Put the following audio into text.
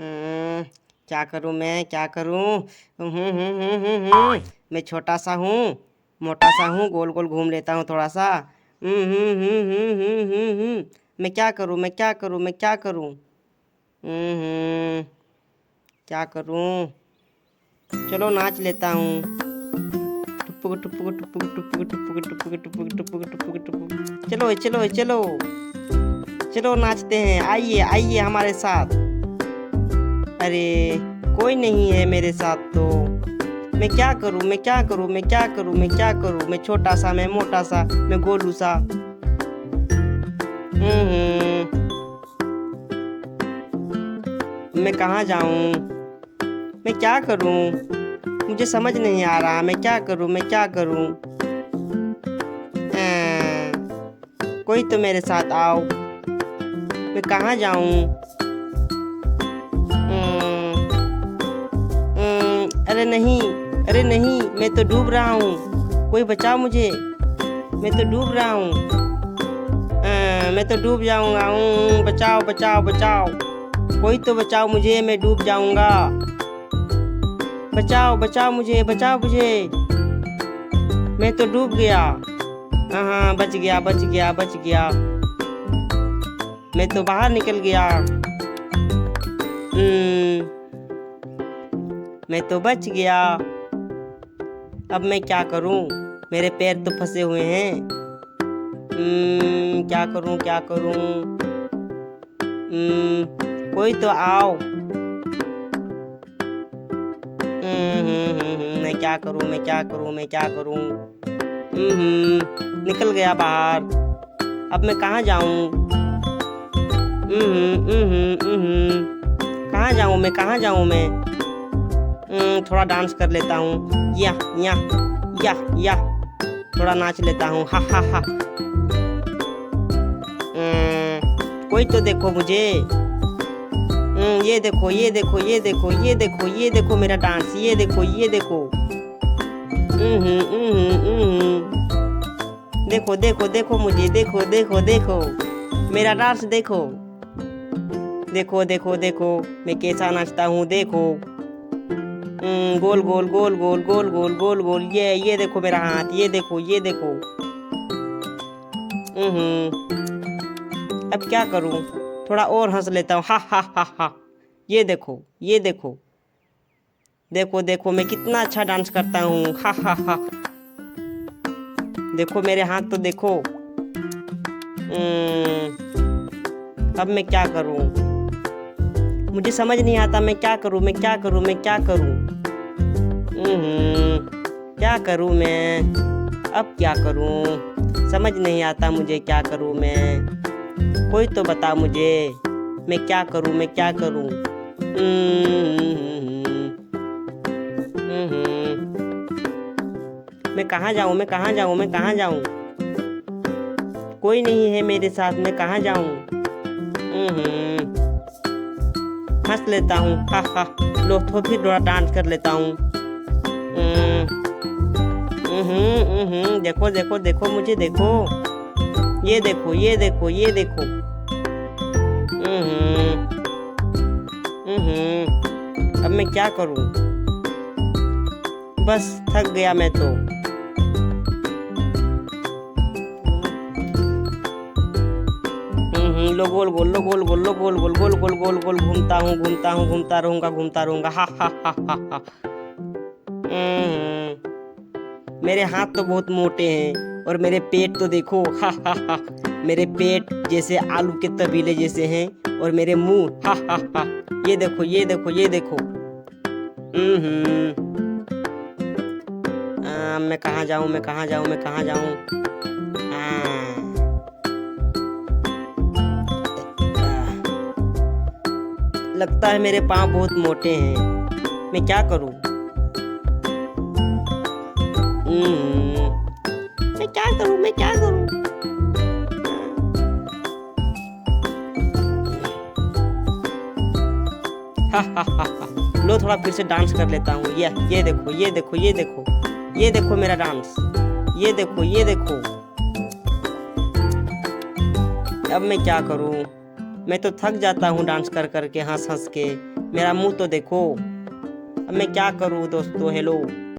हम्म, क्या करूं मैं, क्या करूं? मैं छोटा सा हूँ, मोटा सा हूँ, गोल गोल घूम लेता हूँ थोड़ा सा। मैं क्या करूं, मैं क्या करूं, मैं क्या करूं? क्या करूं? चलो नाच लेता हूँ। टुपुक टुपुक टुपुक टुपुक टुपुक टुपुक टुपुक टुपुक टुपुक टुपुक। चलो चलो चलो चलो नाचते हैं, आइए आइए हमारे साथ। अरे कोई नहीं है मेरे साथ तो मैं क्या करूं, मैं क्या करूं, मैं क्या करूं, मैं क्या करूं? मैं छोटा सा, मैं मोटा सा, मैं गोलू सा। मैं कहाँ जाऊं? मैं क्या करूं? मुझे समझ नहीं आ रहा, मैं क्या करूं, मैं क्या करूं? कोई तो मेरे साथ आओ। मैं कहाँ जाऊं? अरे नहीं, अरे नहीं, मैं तो डूब रहा हूँ। कोई बचाओ मुझे, मैं तो डूब रहा हूँ। मैं तो डूब जाऊंगा। बचाओ बचाओ बचाओ, कोई तो बचाओ मुझे, मैं डूब जाऊंगा। बचाओ बचाओ मुझे, बचाओ मुझे, मैं तो डूब गया। हाँ बच गया, बच गया, बच गया, मैं तो बाहर निकल गया। मैं तो बच गया। अब मैं क्या करूं? मेरे पैर तो फंसे हुए हैं। क्या करूं, क्या करूं? कोई तो आओ। मैं क्या करूं, मैं क्या करूं, मैं क्या करूं? निकल गया बाहर। अब मैं कहाँ जाऊं? कहाँ जाऊं मैं, कहाँ जाऊं मैं? थोड़ा डांस कर लेता हूँ, या या या या थोड़ा नाच लेता हूँ, हा हा हा। कोई तो देखो मुझे। ये देखो, ये देखो, ये देखो, ये देखो, ये देखो मेरा डांस, ये देखो, ये देखो। देखो देखो देखो मुझे, देखो देखो देखो मेरा डांस, देखो देखो देखो देखो मैं कैसा नाचता हूँ, देखो। गोल गोल गोल गोल गोल गोल गोल गोल, ये देखो मेरा हाथ, ये देखो, ये देखो। अब क्या करूं? थोड़ा और हंस लेता हूँ, हा हा हा हा। ये देखो, ये देखो, देखो देखो मैं कितना अच्छा डांस करता हूँ, हा हा हा। देखो मेरे हाथ तो देखो। अब मैं क्या करूं? मुझे समझ नहीं आता, मैं क्या करूं, मैं क्या करूं, मैं क्या करूं? क्या करूं मैं? अब क्या करूं? समझ नहीं आता मुझे, क्या करूं मैं? कोई तो बता मुझे, मैं क्या करूं, मैं क्या करूं? मैं कहाँ जाऊं, मैं कहाँ जाऊं, मैं कहाँ जाऊं? कोई नहीं है मेरे साथ, मैं कहाँ जाऊं? हंस लेता हूँ, हा हा। लो तो फिर थोड़ा डांस कर लेता हूँ। देखो देखो देखो मुझे, देखो, ये देखो, ये देखो, ये देखो। अब मैं क्या करूं? बस थक गया मैं तो। लो गोल गोल, लो गोल गोल, लो गोल गोल, गोल गोल गोल गोल घूमता हूँ, घूमता हूँ, घूमता रहूंगा, घूमता रहूंगा, हा हा हा हा हा। मेरे हाथ तो बहुत मोटे हैं और मेरे पेट तो देखो, हा हा हा। मेरे पेट जैसे आलू के तबीले जैसे हैं और मेरे मुंह, हा हा हा। ये देखो, ये देखो, ये देखो। मैं कहाँ जाऊँ, मैं कहाँ जाऊँ, मैं कहाँ जाऊँ? लगता है मेरे पाँव बहुत मोटे हैं, मैं क्या करूं? मैं क्या करूं, मैं क्या करूं? हा हा हा हा। लो थोड़ा फिर से डांस कर लेता हूँ, ये देखो, ये देखो, ये देखो, ये देखो मेरा डांस, ये देखो, ये देखो। अब मैं क्या करूं? मैं तो थक जाता हूँ डांस कर करके, हंस हंस के। मेरा मुंह तो देखो। अब मैं क्या करूँ दोस्तों। हेलो।